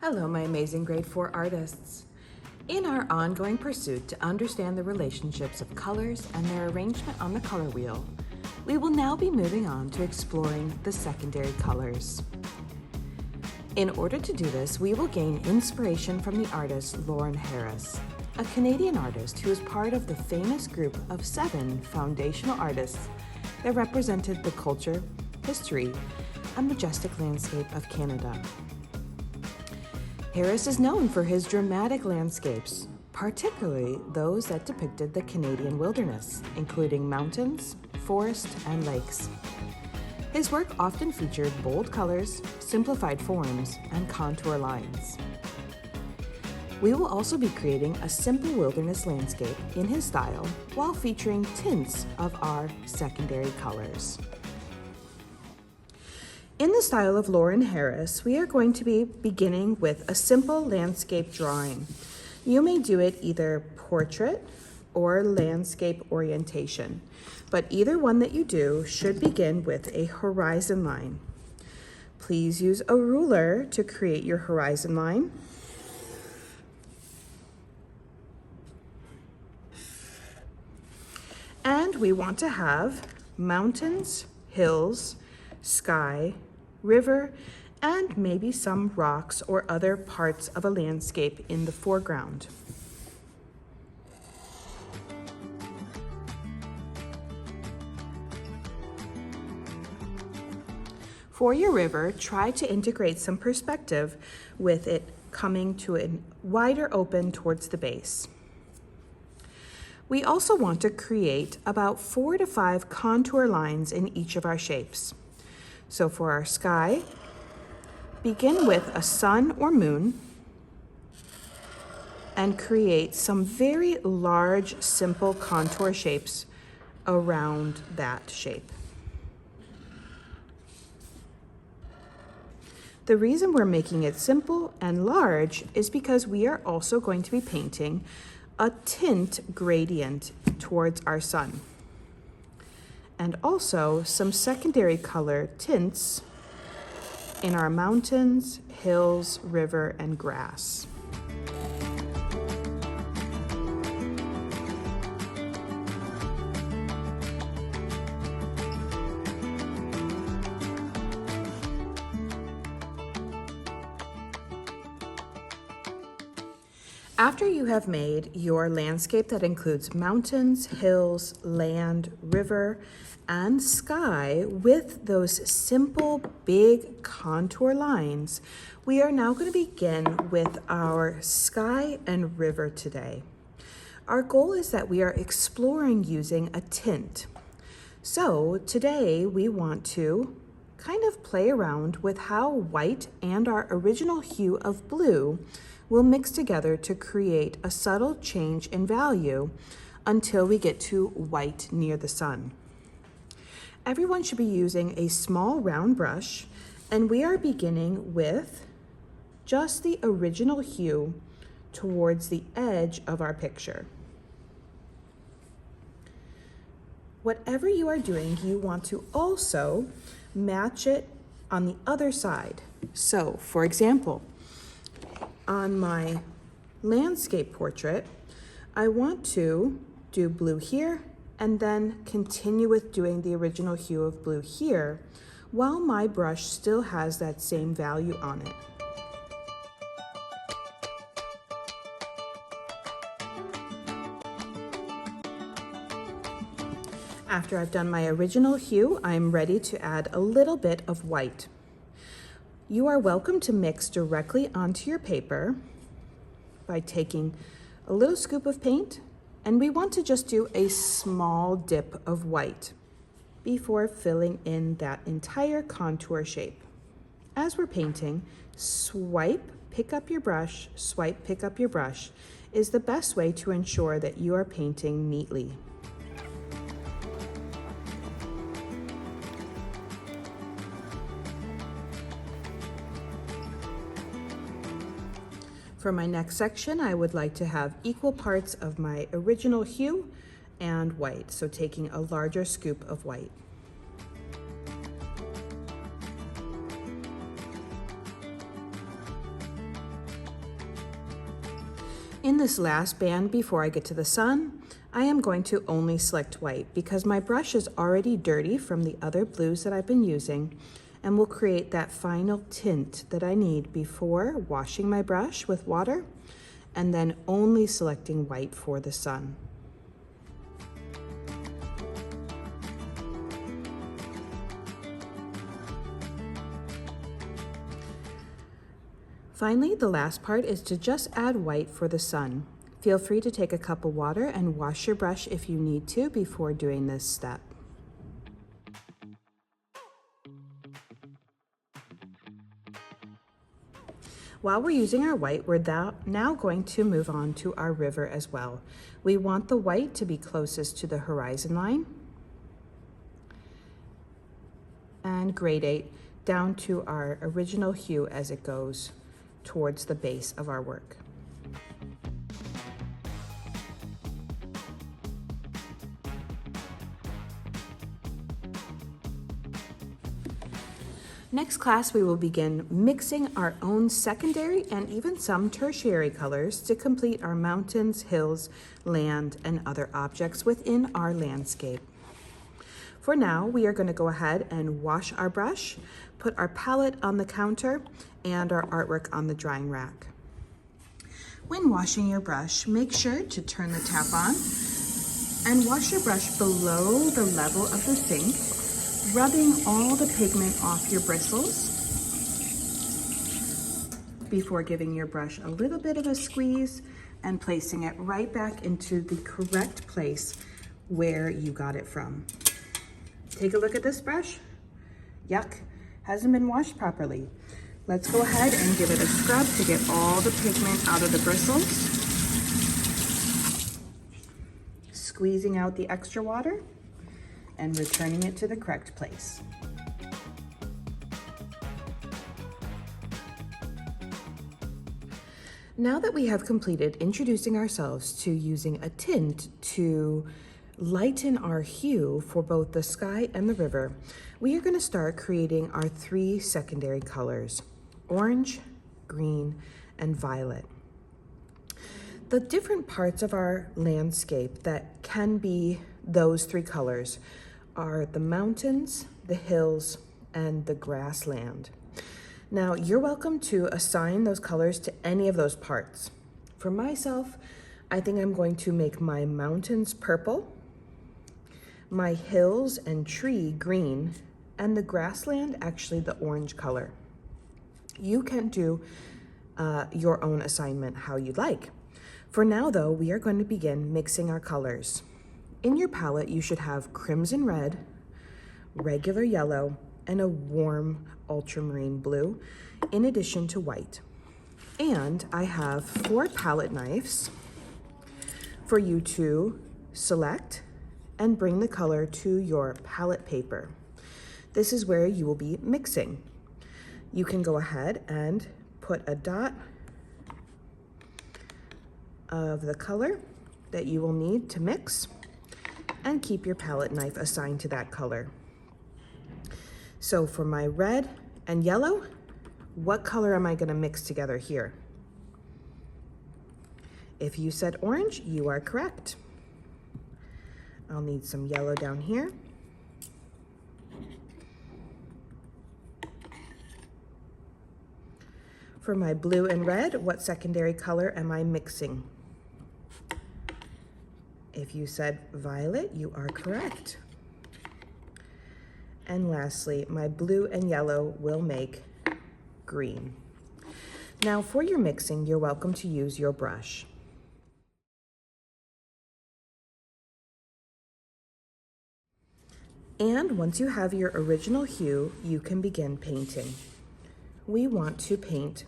Hello, my amazing grade 4 artists. In our ongoing pursuit to understand the relationships of colors and their arrangement on the color wheel, we will now be moving on to exploring the secondary colors. In order to do this, we will gain inspiration from the artist Lawren Harris, a Canadian artist who is part of the famous group of 7 foundational artists that represented the culture, history, and majestic landscape of Canada. Harris is known for his dramatic landscapes, particularly those that depicted the Canadian wilderness, including mountains, forests, and lakes. His work often featured bold colors, simplified forms, and contour lines. We will also be creating a simple wilderness landscape in his style while featuring tints of our secondary colors. In the style of Lawren Harris, we are going to be beginning with a simple landscape drawing. You may do it either portrait or landscape orientation, but either one that you do should begin with a horizon line. Please use a ruler to create your horizon line. And we want to have mountains, hills, sky, river, and maybe some rocks or other parts of a landscape in the foreground. For your river, try to integrate some perspective with it coming to a wider open towards the base. We also want to create about 4 to 5 contour lines in each of our shapes. So for our sky, begin with a sun or moon and create some very large, simple contour shapes around that shape. The reason we're making it simple and large is because we are also going to be painting a tint gradient towards our sun, and also some secondary color tints in our mountains, hills, river, and grass. After you have made your landscape that includes mountains, hills, land, river, and sky with those simple, big contour lines, we are now going to begin with our sky and river today. Our goal is that we are exploring using a tint. So today we want to kind of play around with how white and our original hue of blue will mix together to create a subtle change in value until we get to white near the sun. Everyone should be using a small round brush, and we are beginning with just the original hue towards the edge of our picture. Whatever you are doing, you want to also match it on the other side. So, for example, on my landscape portrait, I want to do blue here and then continue with doing the original hue of blue here while my brush still has that same value on it. After I've done my original hue, I'm ready to add a little bit of white. You are welcome to mix directly onto your paper by taking a little scoop of paint, and we want to just do a small dip of white before filling in that entire contour shape. As we're painting, swipe, pick up your brush, swipe, pick up your brush is the best way to ensure that you are painting neatly. For my next section, I would like to have equal parts of my original hue and white, so taking a larger scoop of white. In this last band before I get to the sun, I am going to only select white because my brush is already dirty from the other blues that I've been using and will create that final tint that I need before washing my brush with water and then only selecting white for the sun. Finally, the last part is to just add white for the sun. Feel free to take a cup of water and wash your brush if you need to before doing this step. While we're using our white, we're now going to move on to our river as well. We want the white to be closest to the horizon line and gradate down to our original hue as it goes towards the base of our work. Next class, we will begin mixing our own secondary and even some tertiary colors to complete our mountains, hills, land, and other objects within our landscape. For now, we are going to go ahead and wash our brush, put our palette on the counter, and our artwork on the drying rack. When washing your brush, make sure to turn the tap on and wash your brush below the level of the sink, rubbing all the pigment off your bristles before giving your brush a little bit of a squeeze and placing it right back into the correct place where you got it from. Take a look at this brush. Yuck, hasn't been washed properly. Let's go ahead and give it a scrub to get all the pigment out of the bristles. Squeezing out the extra water and returning it to the correct place. Now that we have completed introducing ourselves to using a tint to lighten our hue for both the sky and the river, we are going to start creating our 3 secondary colors: orange, green, and violet. The different parts of our landscape that can be those 3 colors are the mountains, the hills, and the grassland. Now, you're welcome to assign those colors to any of those parts. For myself, I think I'm going to make my mountains purple, my hills and tree green, and the grassland actually the orange color. You can do your own assignment how you'd like. For now though, we are going to begin mixing our colors. In your palette, you should have crimson red, regular yellow, and a warm ultramarine blue, in addition to white. And I have 4 palette knives for you to select and bring the color to your palette paper. This is where you will be mixing. You can go ahead and put a dot of the color that you will need to mix and keep your palette knife assigned to that color. So for my red and yellow, what color am I going to mix together here? If you said orange, you are correct. I'll need some yellow down here. For my blue and red, what secondary color am I mixing? If you said violet, you are correct. And lastly, my blue and yellow will make green. Now for your mixing, you're welcome to use your brush. And once you have your original hue, you can begin painting. We want to paint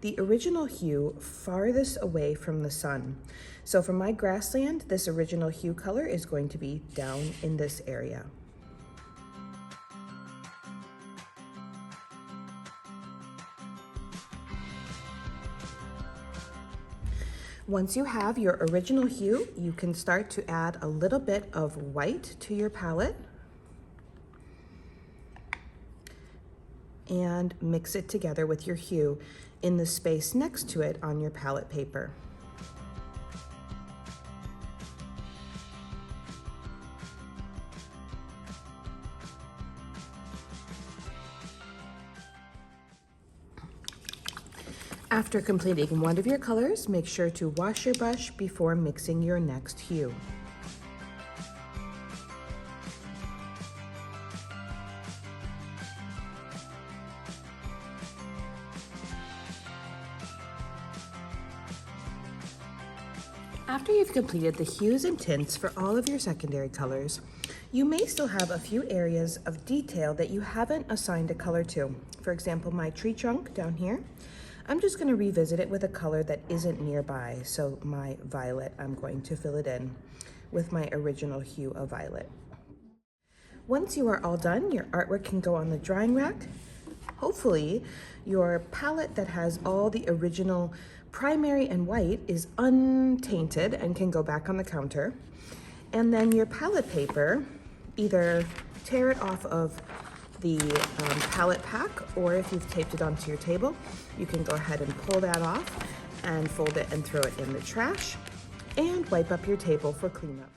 the original hue farthest away from the sun. So for my grassland, this original hue color is going to be down in this area. Once you have your original hue, you can start to add a little bit of white to your palette and mix it together with your hue in the space next to it on your palette paper. After completing one of your colors, make sure to wash your brush before mixing your next hue. After you've completed the hues and tints for all of your secondary colors, you may still have a few areas of detail that you haven't assigned a color to. For example, my tree trunk down here, I'm just going to revisit it with a color that isn't nearby. So my violet, I'm going to fill it in with my original hue of violet. Once you are all done, your artwork can go on the drying rack. Hopefully, your palette that has all the original primary and white is untainted and can go back on the counter. And then your palette paper, either tear it off of the palette pack, or if you've taped it onto your table, you can go ahead and pull that off and fold it and throw it in the trash and wipe up your table for cleanup.